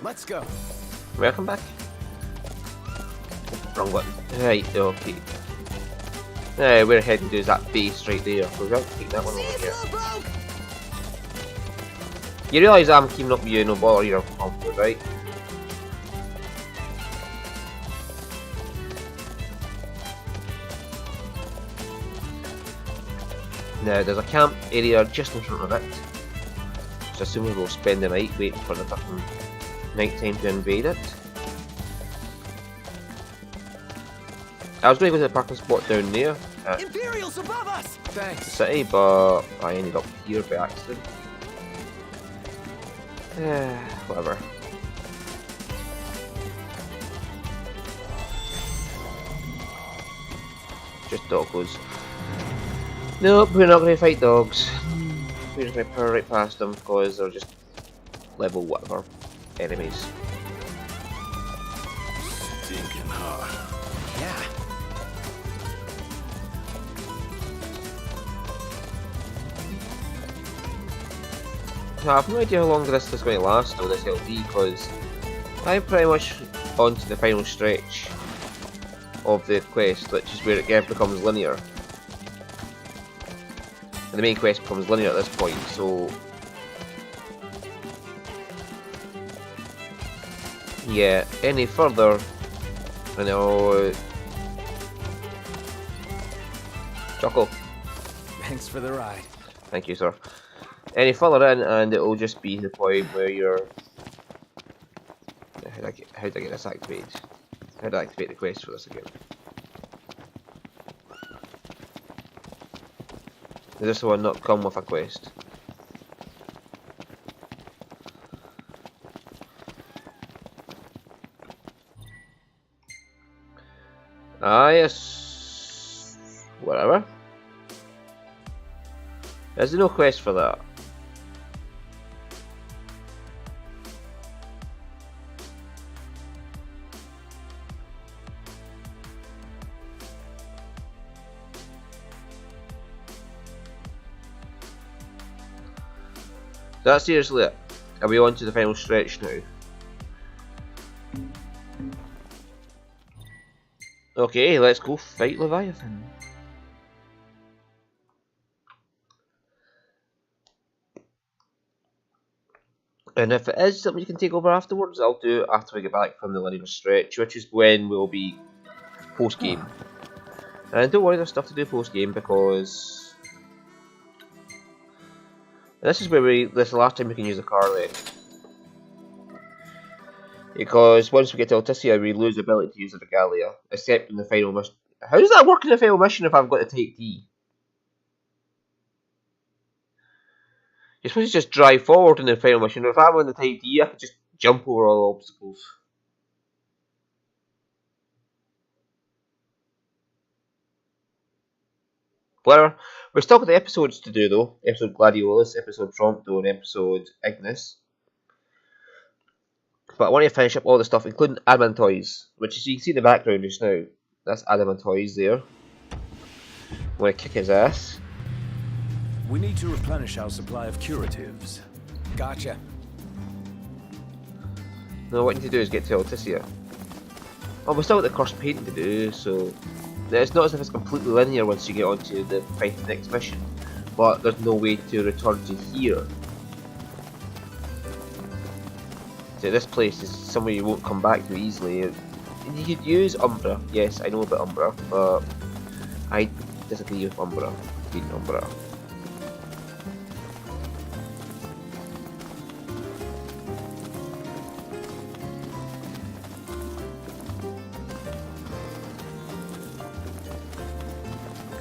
Let's go. Welcome back. Wrong button. Right, okay. We're heading to that base right there. We're going to take that one over here. You realise I'm keeping up with you, no bother your comfort, right? Now, there's a camp area just in front of it. So assuming we'll spend the night waiting for the fucking night time to invade it. I was going to go to the parking spot down there at Imperials above us. the Thanks. city, but I ended up here by accident. Whatever. Just doggos. Nope, we're not going to fight dogs. We're just going to power right past them because they're just level whatever enemies. Stinking hot. Yeah. I have no idea how long this is going to last though, this LD, because I'm pretty much on to the final stretch of the quest, which is where it again becomes linear. And the main quest becomes linear at this point, so yeah, any further, I know, Choco, Thanks for the ride. thank you sir. Any further in and it will just be the point where you're, how do I get this activated? How do I activate the quest for this again? Does this one not come with a quest? Ah yes, whatever. There's no quest for that. That's seriously it. Are we on to the final stretch now? Okay, let's go fight Leviathan. And if it is something you can take over afterwards, I'll do it after we get back from the linear stretch, which is when we'll be post-game. And don't worry, there's stuff to do post-game because this is where this is the last time we can use the car then. Because once we get to Alticia, we lose the ability to use the Regalia, except in the final mission. How does that work in the final mission if I've got the Type D? You're supposed to just drive forward in the final mission. If I'm on the Type D, I could just jump over all the obstacles. Whatever. We've still got the episodes to do though. Episode Gladiolus, episode Prompto, and episode Ignis. But I want to finish up all the stuff, including Adamantoise, which is, you can see in the background just now. That's Adamantoise there. I'm going to kick his ass. We need to replenish our supply of curatives. Gotcha. No, what you need to do is get to Alticia. Oh, we've still got the cross painting to do, so it's not as if it's completely linear once you get onto the next mission, but there's no way to return to here. So this place is somewhere you won't come back to easily. You could use Umbra, yes, I know about Umbra, but I disagree with Umbra being Umbra.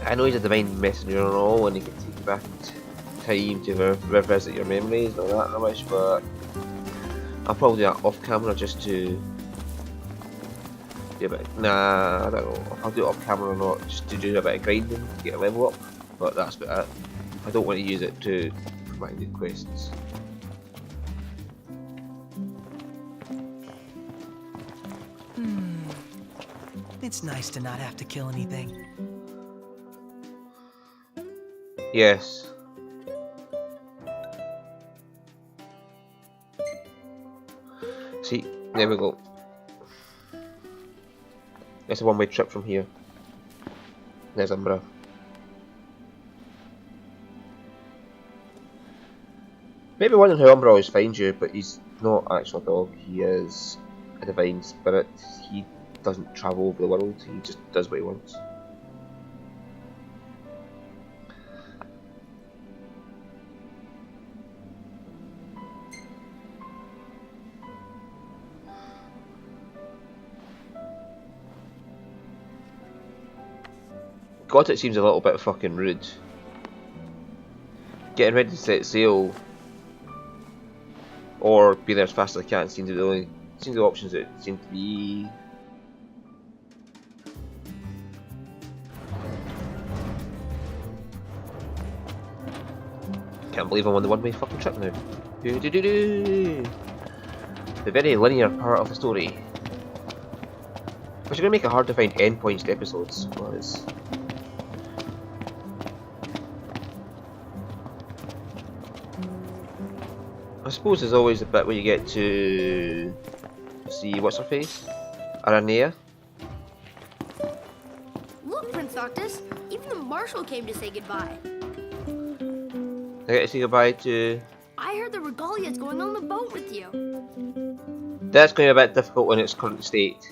I know he's a divine messenger and all, and he can take you back in time to revisit your memories and all that rubbish, but I'll probably do that off camera just to do a bit. Nah, I don't know if I'll do it off camera or not, just to do a bit of grinding to get a level up, but that's about it. I don't want to use it to for my new quests. It's nice to not have to kill anything. Yes. See, there we go. It's a one-way trip from here. There's Umbra. Maybe wondering how Umbra always finds you, but he's not actually a dog. He is a divine spirit. He doesn't travel over the world. He just does what he wants. God, it seems a little bit fucking rude. Getting ready to set sail or be there as fast as I can seems the options that seem to be. Can't believe I'm on the one-way fucking trip now. The very linear part of the story. Which are gonna make it hard to find endpoints to episodes, because I suppose there's always a bit where you get to see what's her face? Aranea. Look, Prince Noctis, even the marshal came to say goodbye. I get to say goodbye to. I heard the Regalia's going on the boat with you. That's going to be a bit difficult in its current state.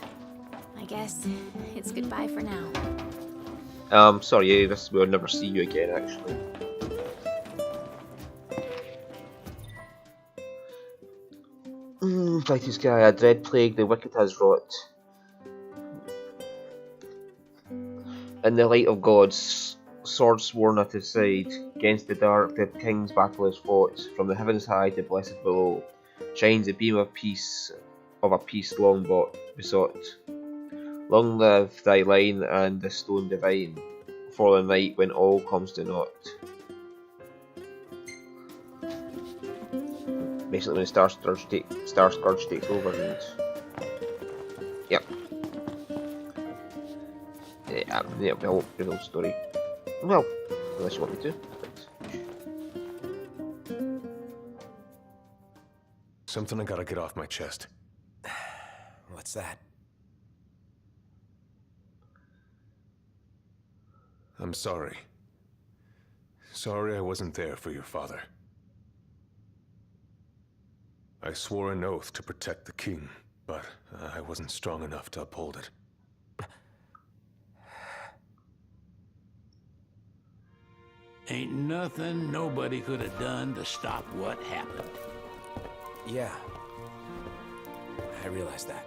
I guess it's goodbye for now. Sorry, we'll never see you again, actually. Fighting Sky, a dread plague the wicked has wrought. In the light of gods, sword sworn at his side, against the dark the king's battle is fought. From the heavens high to blessed below, shines a beam of peace, of a peace long besought. Long live thy line and the stone divine, for the night when all comes to naught. Basically when Star Scourge takes over and... Yep. Yeah, the whole story. Well, unless you want me to. Something I gotta get off my chest. What's that? I'm sorry. Sorry I wasn't there for your father. I swore an oath to protect the king, but I wasn't strong enough to uphold it. Ain't nothing nobody could have done to stop what happened. Yeah. I realize that.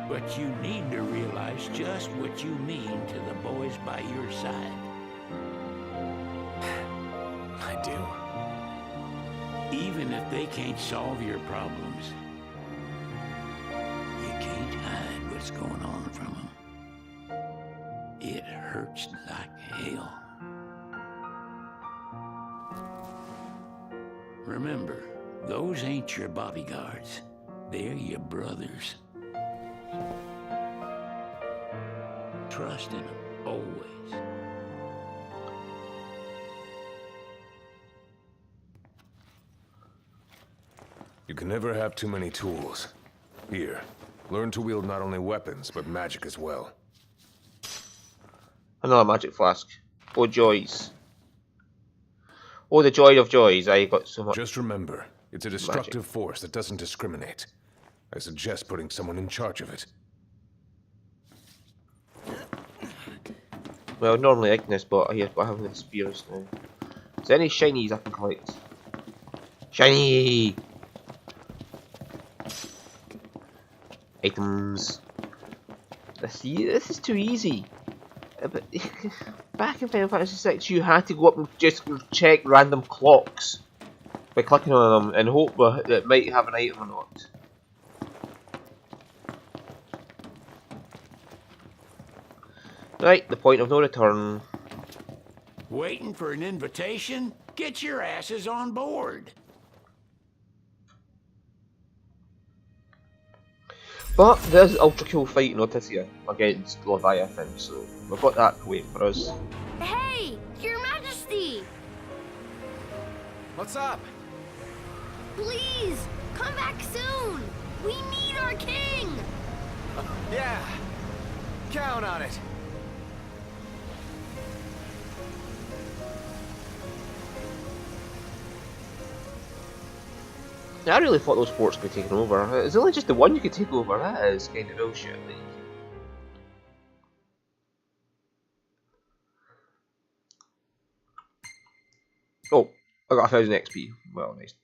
But you need to realize just what you mean to the boys by your side. I do. Even if they can't solve your problems, you can't hide what's going on from them. It hurts like hell. Remember, those ain't your bodyguards. They're your brothers. Trust in them, always. You can never have too many tools. Here, learn to wield not only weapons, but magic as well. Another magic flask. Oh joys. Oh, the joy of joys. I got so much. Just remember, it's a destructive force that doesn't discriminate. I suggest putting someone in charge of it. Well, normally Ignis, but I have the spears now. Is there any shinies I can collect? Shiny! Items. See, this is too easy. But back in Final Fantasy VI, you had to go up and just check random clocks by clicking on them and hope that it might have an item or not. Right, the point of no return. Waiting for an invitation? Get your asses on board. But there's an ultra cool fight in Otissia against Leviathan, so we've got that waiting for us. Hey, Your Majesty! What's up? Please, come back soon. We need our king. Yeah. Count on it. Yeah, I really thought those forts could be taken over. It's only just the one you could take over. That is kind of bullshit. Like. Oh, I got 1000 XP. Well, nice.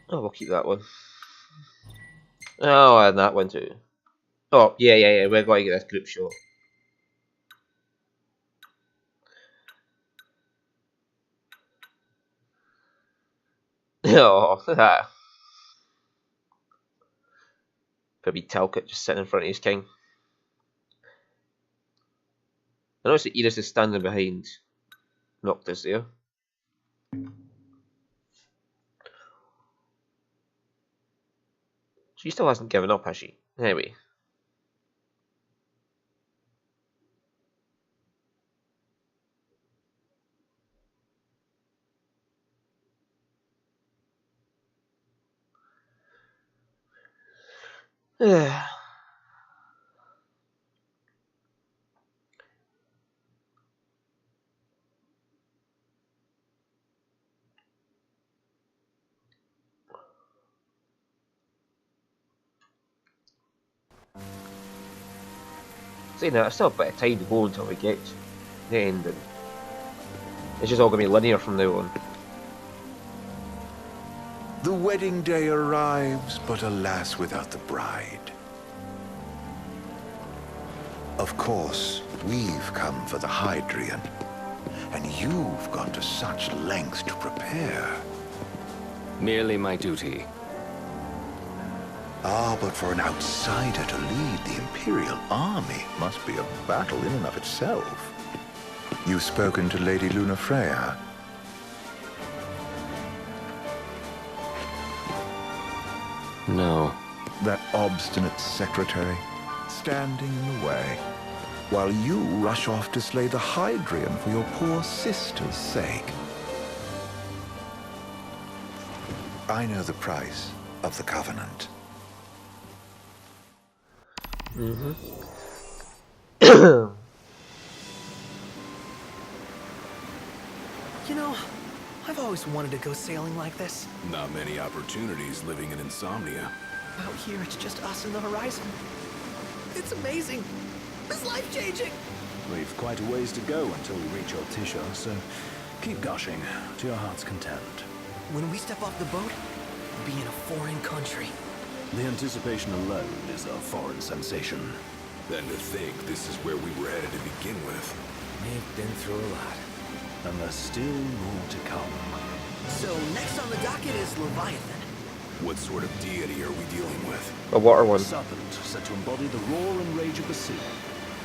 Oh, we'll keep that one. Oh, and that one too. Oh, yeah. We're going to get this group shot. Oh, Maybe Talcott just sitting in front of his king. I notice that Eris is standing behind Noctis there. She still hasn't given up, has she? Anyway. Saying that, I still have a bit of time to go until we get to the end, and it's just all going to be linear from now on. The wedding day arrives, but alas, without the bride. Of course, we've come for the Hydrian, and you've gone to such lengths to prepare. Merely my duty. Ah, but for an outsider to lead the Imperial army must be a battle in and of itself. You've spoken to Lady Lunafreya. No. That obstinate secretary, standing in the way, while you rush off to slay the Hydrian for your poor sister's sake. I know the price of the Covenant. You know, I've always wanted to go sailing like this. Not many opportunities living in Insomnia. Out here, it's just us and the horizon. It's amazing. It's life-changing. We've quite a ways to go until we reach Altissia, so keep gushing to your heart's content. When we step off the boat, we'll be in a foreign country. The anticipation alone is a foreign sensation. Then to think this is where we were headed to begin with. We've been through a lot. And there's still more to come. So next on the docket is Leviathan. What sort of deity are we dealing with? A water one. A serpent said to embody the roar and rage of the sea.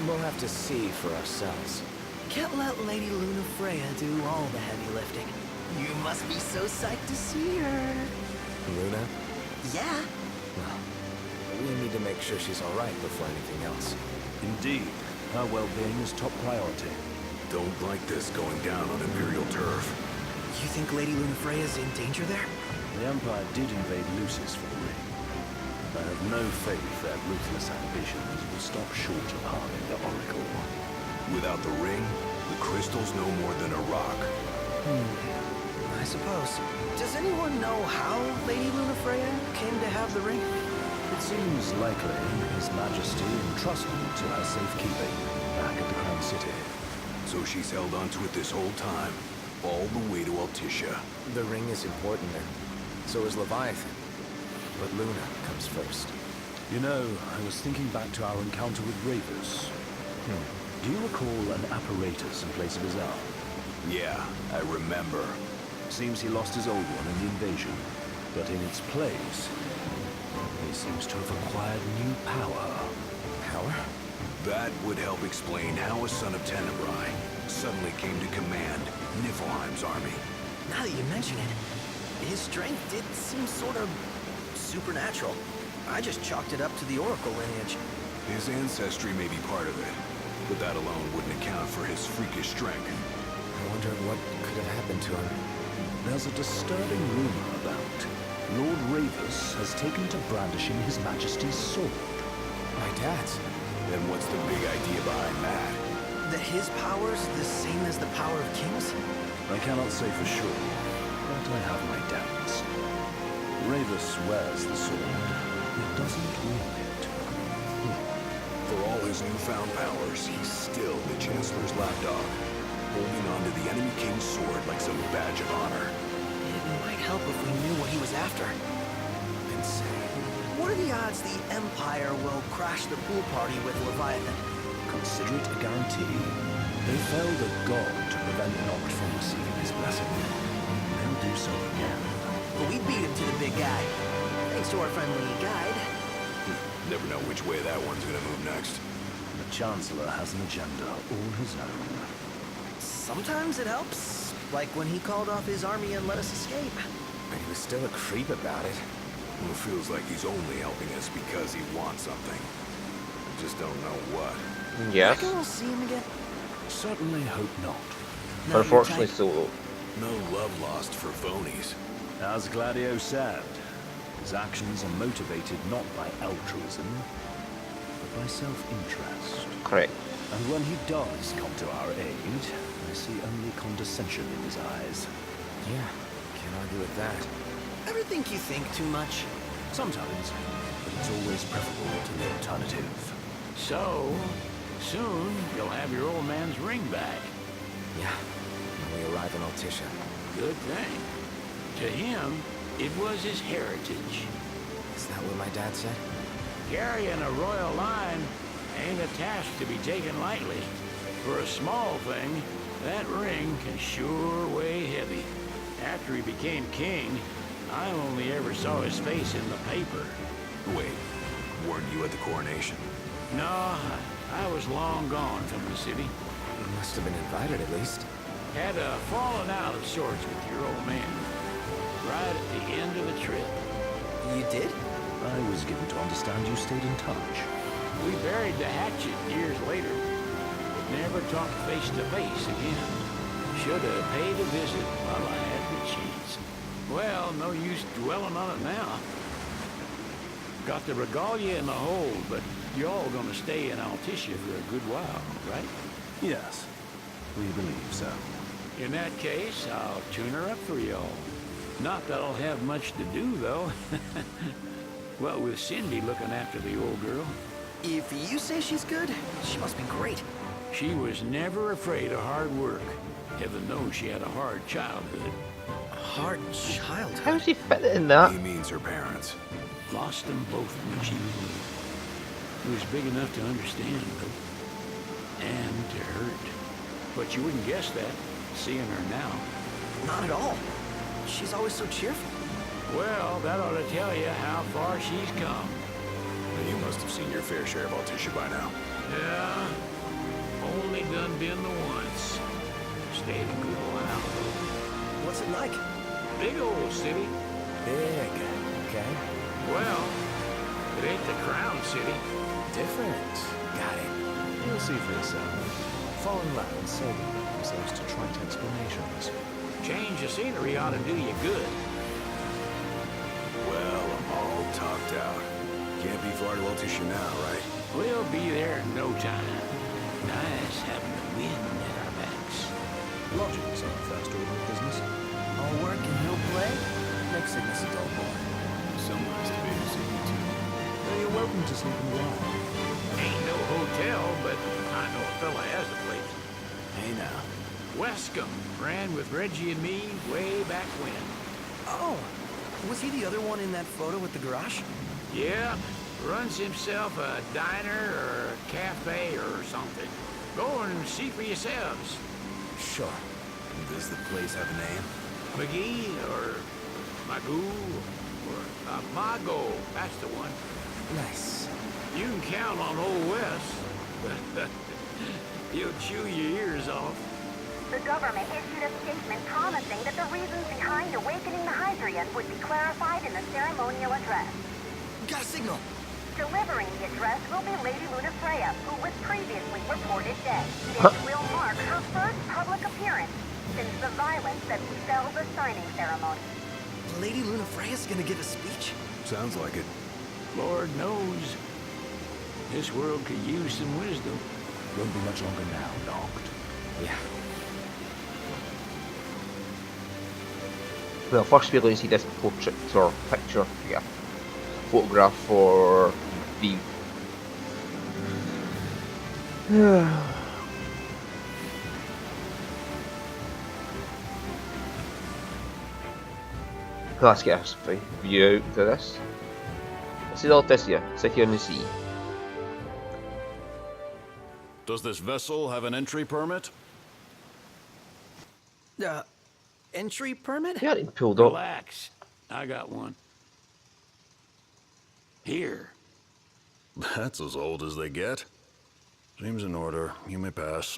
We'll have to see for ourselves. Can't let Lady Lunafreya do all the heavy lifting. You must be so psyched to see her. Luna? Yeah. Well, we need to make sure she's all right before anything else. Indeed, her well-being is top priority. Don't like this going down on Imperial turf. You think Lady Lunafreya's in danger there? The Empire did invade Lucis for the ring. I have no faith that ruthless ambitions will stop short of harming the Oracle. Without the ring, the crystal's no more than a rock. I suppose. Does anyone know how Lady Lunafreya came to have the ring? It seems likely His Majesty entrusted it to her safekeeping back at the Crown City. So she's held onto it this whole time, all the way to Altissia. The ring is important, and so is Leviathan. But Luna comes first. You know, I was thinking back to our encounter with Ravus. Do you recall an apparatus in place of his arm? Yeah, I remember. Seems he lost his old one in the invasion, but in its place, he seems to have acquired new power. Power? That would help explain how a son of Tenebrae suddenly came to command Niflheim's army. Now that you mention it, his strength did seem sort of supernatural. I just chalked it up to the Oracle lineage. His ancestry may be part of it, but that alone wouldn't account for his freakish strength. I wonder what could have happened to him. There's a disturbing rumor about Lord Ravus has taken to brandishing His Majesty's sword. My dad's. Then what's the big idea behind that? That his power's the same as the power of kings? I cannot say for sure, but I have my doubts. Ravus wears the sword, but doesn't wield it. For all his newfound powers, he's still the Chancellor's lapdog, holding on to the enemy king's sword like some badge of honor. It might help if we knew what he was after. Insane. What are the odds the Empire will crash the pool party with Leviathan? Consider it a guarantee. They felled a god to prevent Noct from receiving his blessing. They'll do so again. But we beat him to the big guy. Thanks to our friendly guide. Never know which way that one's gonna move next. The Chancellor has an agenda all his own. Sometimes it helps. Like when he called off his army and let us escape. But he was still a creep about it. Well, it feels like he's only helping us because he wants something. I just don't know what. Yes. Reckon we'll see him again? Certainly hope not. No, you're Unfortunately, tight. so. No love lost for phonies. As Gladio said, his actions are motivated not by altruism, but by self-interest. Correct. And when he does come to our aid, I see only condescension in his eyes. Yeah, can't argue with that. Ever think you think too much? Sometimes, but it's always preferable to the alternative. So, soon you'll have your old man's ring back. Yeah, when we arrive in Altissia. Good thing. To him, it was his heritage. Is that what my dad said? Carrying a royal line ain't a task to be taken lightly. For a small thing, that ring can sure weigh heavy. After he became king, I only ever saw his face in the paper. Wait, weren't you at the coronation? No, I was long gone from the city. You must have been invited at least. Had a falling out of sorts with your old man. Right at the end of the trip. You did? I was given to understand you stayed in touch. We buried the hatchet years later. Never talked face to face again. Should have paid a visit while I had the chance. Well, no use dwelling on it now. Got the regalia in the hold, but y'all gonna stay in Altissia for a good while, right? Yes, we believe so. In that case, I'll tune her up for y'all. Not that I'll have much to do, though. Well, with Cindy looking after the old girl. If you say she's good, she must be great. She was never afraid of hard work. Heaven knows she had a hard childhood. Hard childhood. How does he fit in that? He means her parents. Lost them both when she was little. He was big enough to understand, though. And to hurt. But you wouldn't guess that, seeing her now. Not at all. She's always so cheerful. Well, that ought to tell you how far she's come. You must have seen your fair share of Altissia by now. Yeah, only done been the once. Stayed a good while. What's it like? Big old city. Big, okay. Well, it ain't the Crown City. Different. Got it. You'll see for yourself. Foreign lands seldom lend themselves to trite explanations. Change of scenery ought to do you good. Well, I'm all talked out. Can't be far to Altissia now, right? We'll be there in no time. Nice having the wind at our backs. Lodgings are the first order of business. All work and no play? Makes sickness a dull boy. Someone's to be received too. Though you're welcome to sleep in the wild. Ain't no hotel, but I know a fella has a place. Hey now. Wescombe ran with Reggie and me way back when. Oh, was he the other one in that photo with the garage? Yeah, runs himself a diner or a cafe or something. Go and see for yourselves. Sure. Does the place have a name? McGee or Magoo or Mago, that's the one. Nice. You can count on Old Wes. He'll chew your ears off. The government issued a statement promising that the reasons behind awakening the Hydrian would be clarified in the ceremonial address. Got a signal. Delivering the address will be Lady Lunafreya, who was previously reported Instead, this will mark her first public appearance since the violence that befell the signing ceremony. Lady Lunafreya's gonna give a speech? Sounds like it. Lord knows. This world could use some wisdom. Won't be much longer now, Noct. Yeah. Well, first we're going to see this portrait or picture, yeah, photograph for the. Let's get a view out to this. This is Altissia, city on the sea. Does this vessel have an entry permit? Entry permit? Yeah, it pulled up. Relax. I got one. Here. That's as old as they get. Seems in order. You may pass.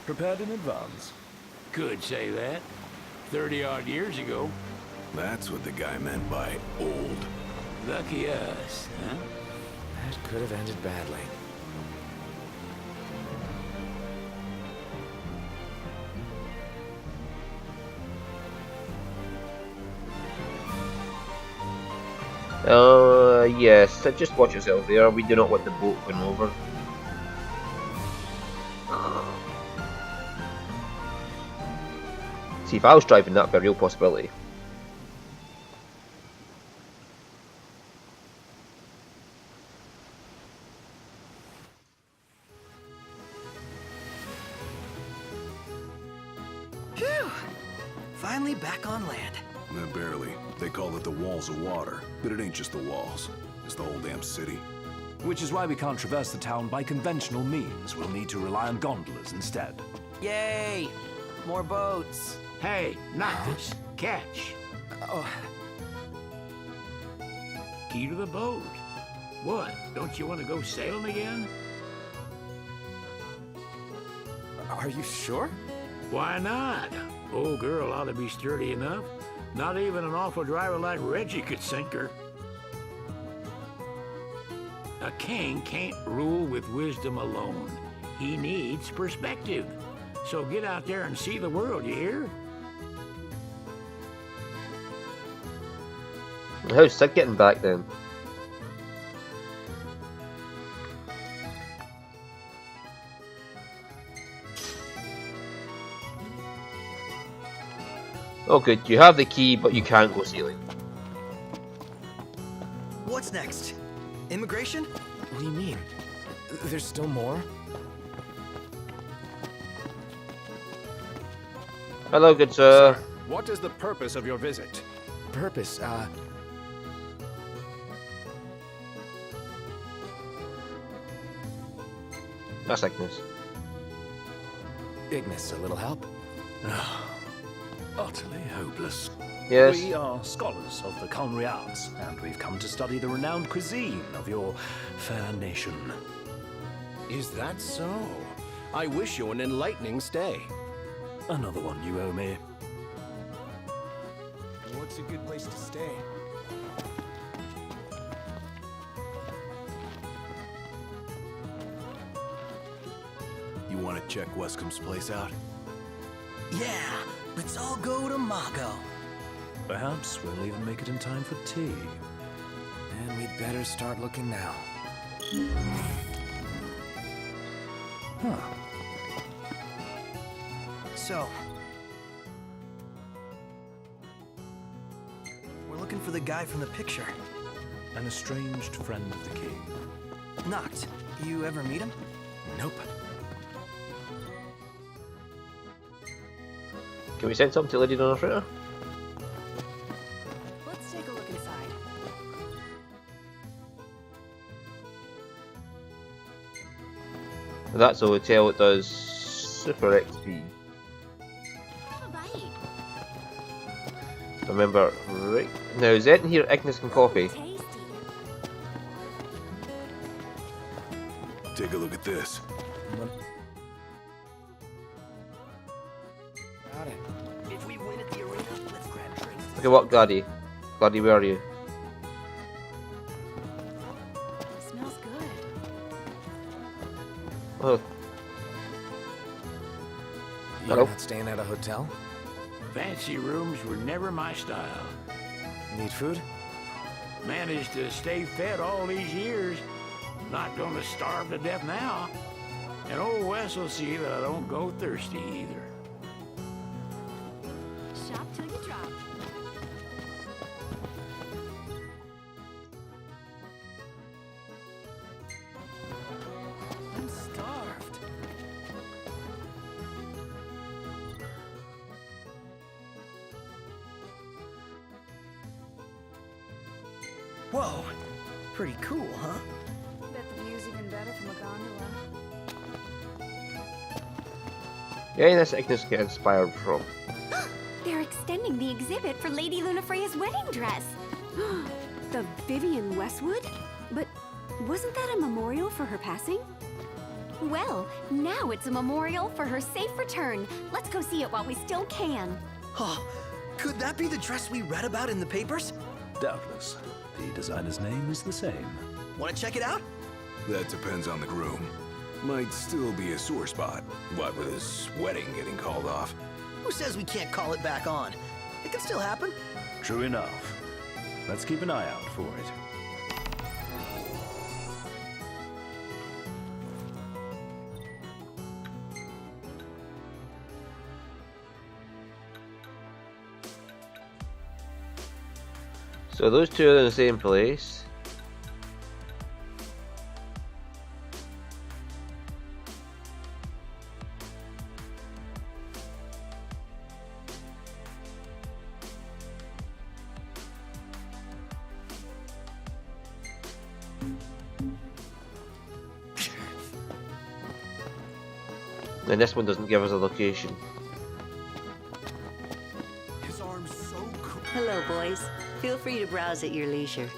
Prepared in advance. Could say that. 30-odd years ago. That's what the guy meant by old. Lucky us, huh? That could have ended badly. Yes, so just watch yourself there. We do not want the boat going over. See, if I was driving, that'd be a real possibility. Phew! Finally back on land. Barely. They call it the walls of water, but it ain't just the walls. It's the whole damn city. Which is why we can't traverse the town by conventional means. We'll need to rely on gondolas instead. Yay! More boats. Hey, not this. Catch. Oh. Key to the boat. What? Don't you want to go sailing again? Are you sure? Why not? Old girl ought to be sturdy enough. Not even an awful driver like Reggie could sink her. A king can't rule with wisdom alone. He needs perspective. So get out there and see the world, you hear? How's Sid getting back then? Oh good, you have the key, but you can't go sailing. What's next? Immigration? What do you mean? There's still more? Hello, good sir. What is the purpose of your visit? Purpose, That's Ignis. Ignis, a little help? Utterly hopeless. Yes. We are scholars of the culinary arts, and we've come to study the renowned cuisine of your fair nation. Is that so? I wish you an enlightening stay. Another one you owe me. What's a good place to stay? You want to check Wescom's place out? Yeah, let's all go to Mago. Perhaps we'll even make it in time for tea. And we'd better start looking now. Huh. So, we're looking for the guy from the picture. An estranged friend of the king. Noct, you ever meet him? Nope. Can we send something to Lady Lunafreya? Let's take a look inside. That's a hotel. It does super XP. Have a bite. Remember, right now, is it in here Ignis can copy? Tasty. Take a look at this. Got it. If we win at the arena, let's grab drinks to Okay, what, Gladdy? Gladdy, where are you? Smells good. Oh, You're hello? not staying at a hotel? Fancy rooms were never my style. Need food? Managed to stay fed all these years. Not gonna starve to death now. And old Wes will see that I don't go thirsty either. Shop till you drop. I'm starved. Whoa, pretty cool, huh? Bet the view's even better from a gondola. Yeah, this Ignis get inspired from. They're extending the exhibit for Lady Lunafreya's wedding dress. The Vivian Westwood? But wasn't that a memorial for her passing? Well, now it's a memorial for her safe return. Let's go see it while we still can. Oh, could that be the dress we read about in the papers? Doubtless. The designer's name is the same. Want to check it out? That depends on the groom. Might still be a sore spot. What with his wedding getting called off? Who says we can't call it back on? It can still happen. True enough. Let's keep an eye out for it. So those two are in the same place. And this one doesn't give us a location. His arm's so cool. Hello, boys. Feel free to browse at your leisure.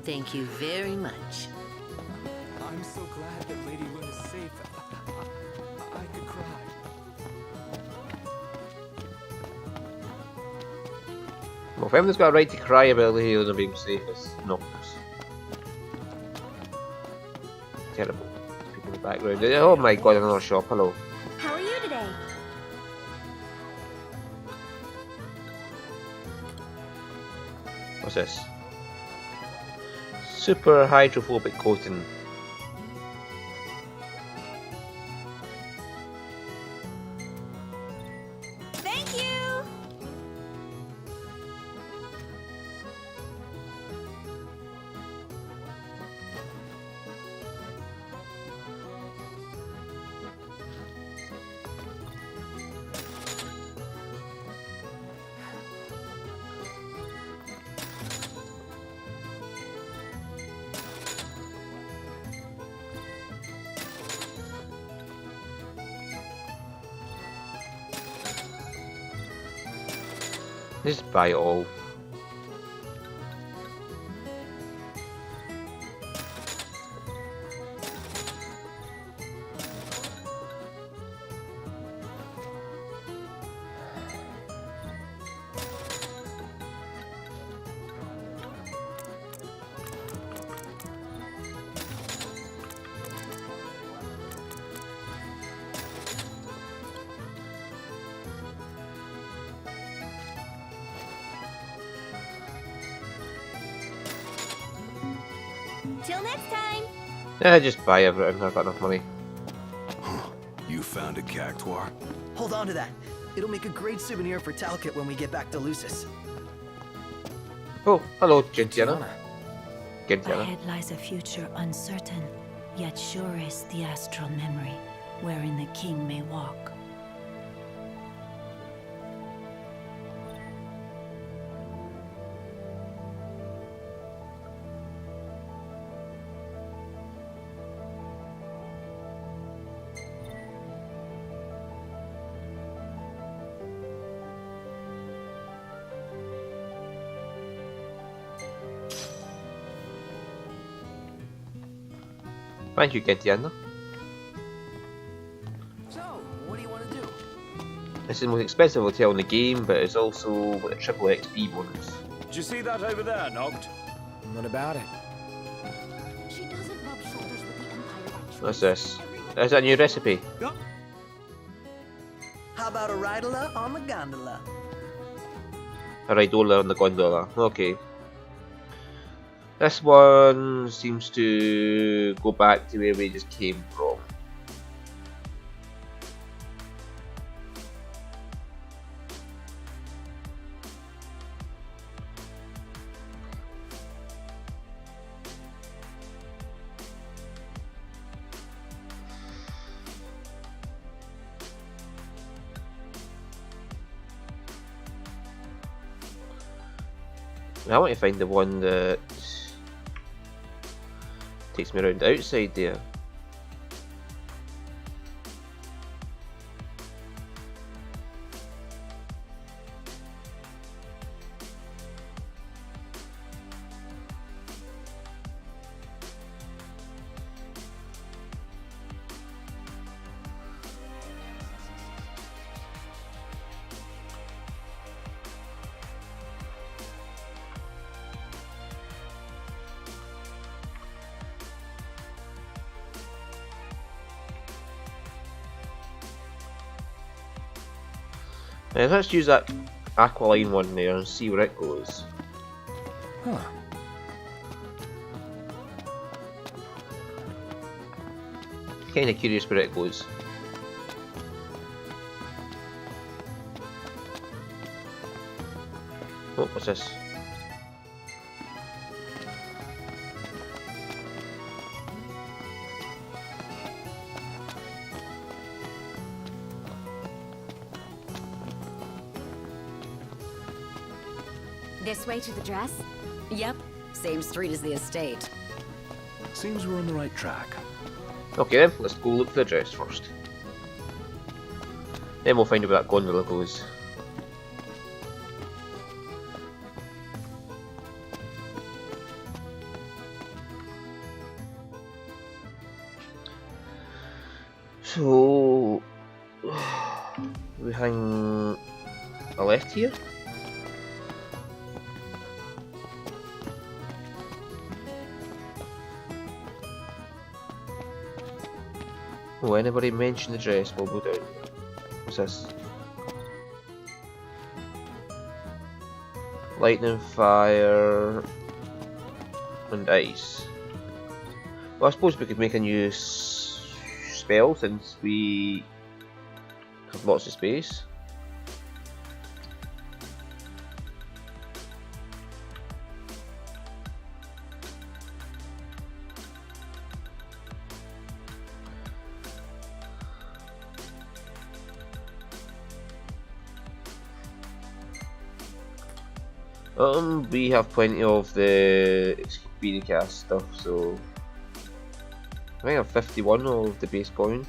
Thank you very much. I'm so glad that Lady Luna's safe. I could cry. Well, if anyone's got a right to cry about Lady Luna being safe, it's Noctis. Terrible. People in the background. Oh my god, another shop. Hello. How are you today? What's this? Super hydrophobic coating. Thank you! Just buy it all. Till next time! Yeah, just buy everything. I've got enough money. You found a cactuar? Hold on to that. It'll make a great souvenir for Talcott when we get back to Lucis. Oh, hello, Gentiana. Gentiana. Ahead lies a future uncertain, yet sure is the astral memory, wherein the king may walk. Thank you, Gentiana. So, what do you want to do? This is the most expensive hotel in the game, but it's also got a triple XP bonus. Did you see that over there, Noct? What about it? She doesn't rub shoulders with the Empire by choice. What's this? Is that a new recipe? How about a ridola on the gondola? A ridola on the gondola. Okay. This one seems to go back to where we just came from. I want to find the one that takes me around outside there. Let's use that Aqualine one there and see where it goes. Huh. Kinda curious where it goes. Oh, what's this? This way to the dress? Yep, same street as the estate. Seems we're on the right track. Okay then, let's go look for the dress first. Then we'll find out where that gondola goes. So we hang a left here. Oh, anybody mention the dress? We'll go down. What's this? Lightning, fire, and ice. Well, I suppose we could make a new spell since we have lots of space. We have plenty of the Expedia stuff, so I think I have 51 of the base coin.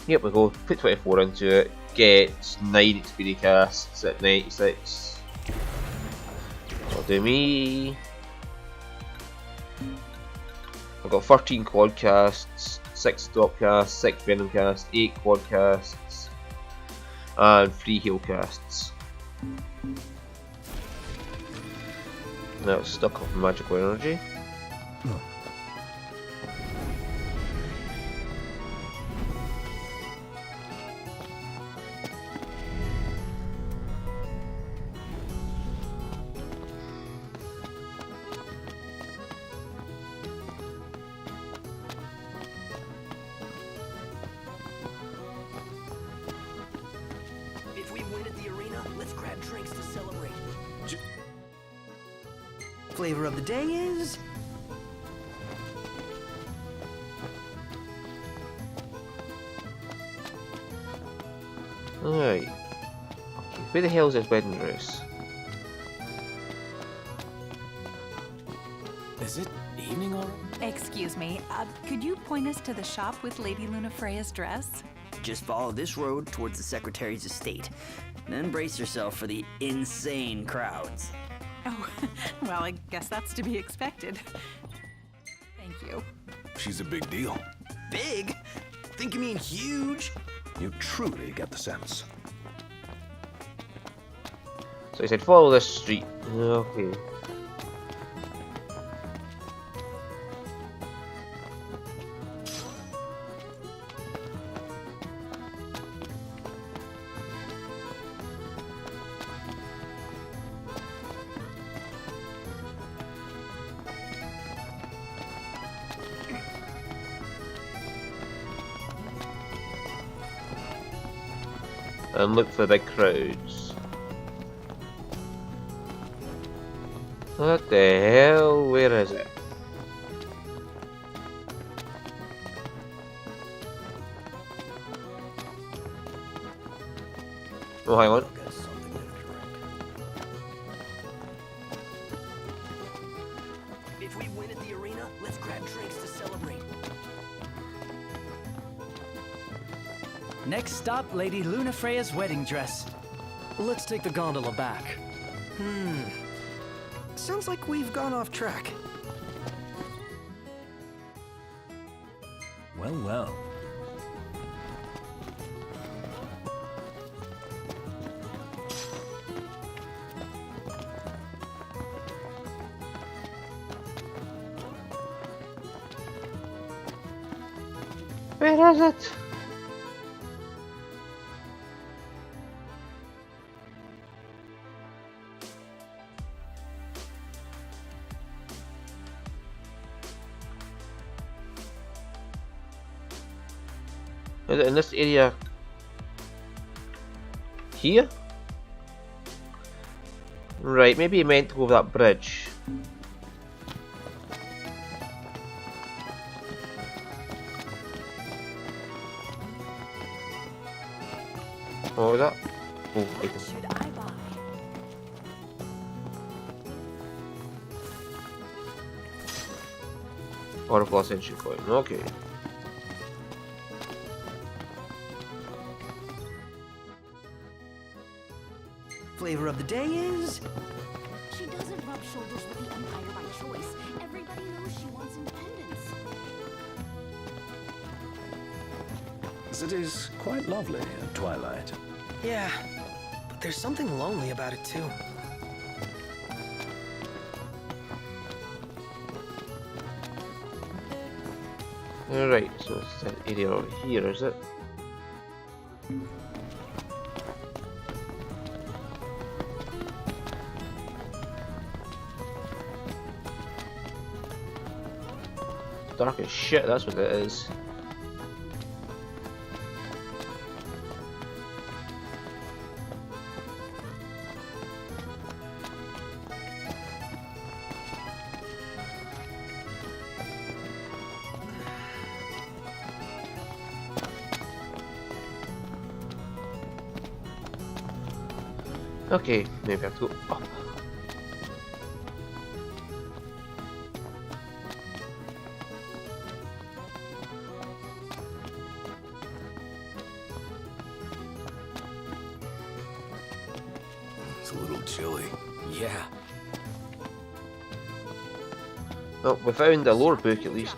Yep, we go. Put 24 into it. Get 9 Expedia casts at 96. That'll do me. I've got 13 quad casts, 6 stop casts, 6 venom casts, 8 quad casts, and 3 heal casts. Now it's stuck off magical energy. If we win at the arena, let's grab drinks to celebrate. Flavor of the day is... Alright. Okay, where the hell is this wedding dress? Is it evening already? Excuse me, could you point us to the shop with Lady Lunafreya's dress? Just follow this road towards the Secretary's estate. Then brace yourself for the insane crowds. Oh, well, I guess that's to be expected. Thank you. She's a big deal. Big? Think you mean huge? You truly get the sense. So he said follow this street. Okay. And look for the big crowds. What the hell? Where is it? Oh, hang on. If we win at the arena, let's grab drinks to celebrate. Next stop, Lady Lunafreya's wedding dress. Let's take the gondola back. Sounds like we've gone off track. Well, well. Where is it? Is it in this area here? Right, maybe he meant to go over that bridge. What was that? Oh, item. Should I buy? Oracle Ascension coin, okay. Flavor of the day is... She doesn't rub shoulders with the Empire by choice. Everybody knows she wants independence. The city's quite lovely at twilight. Yeah, but there's something lonely about it too. Alright, so it's that area over here, is it? Dark as shit, that's what it is. Okay, maybe I have to go up. It's a little chilly. Yeah. Well, we found a lore book at least.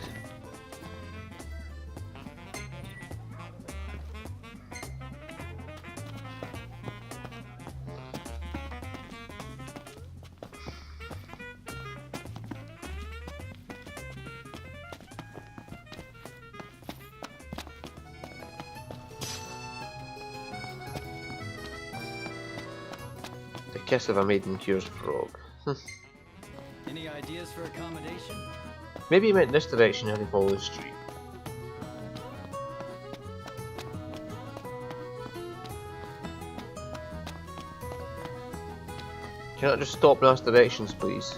The kiss of a maiden cures frog. Any ideas for accommodation? Maybe he meant in this direction and he follow the street. Can I just stop in us directions, please?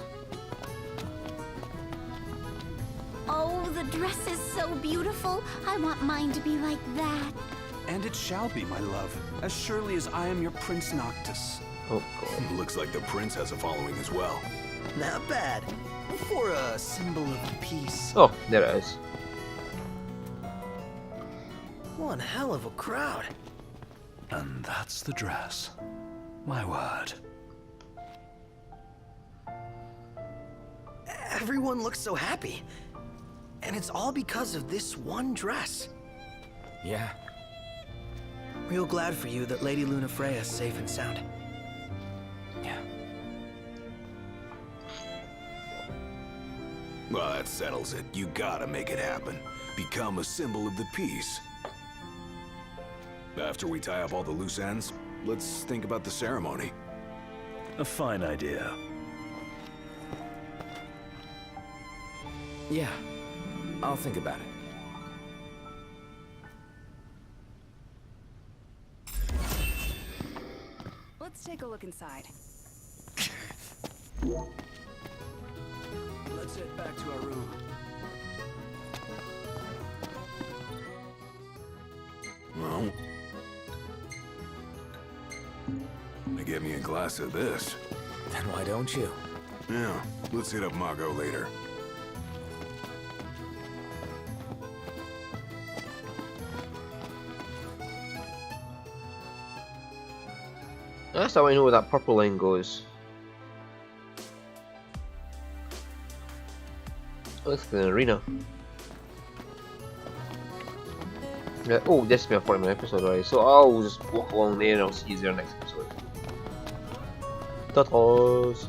Oh, the dress is so beautiful. I want mine to be like that. And it shall be, my love, as surely as I am your Prince Noctis. Oh god. Looks like the prince has a following as well. Not bad. For a symbol of peace. Oh, there it is. One hell of a crowd. And that's the dress. My word. Everyone looks so happy. And it's all because of this one dress. Yeah. Real glad for you that Lady Lunafreya's safe and sound. Yeah. Well, that settles it. You gotta make it happen. Become a symbol of the peace. After we tie up all the loose ends, let's think about the ceremony. A fine idea. Yeah. I'll think about it. Let's take a look inside. Let's head back to our room. Well, get me a glass of this. Then why don't you? Yeah, let's hit up Margot later. That's how I know where that purple line goes. Looks like an arena. Yeah, oh, this is my 40-minute episode, right? So I'll just walk along there and I'll see you there next episode. Ta-tas!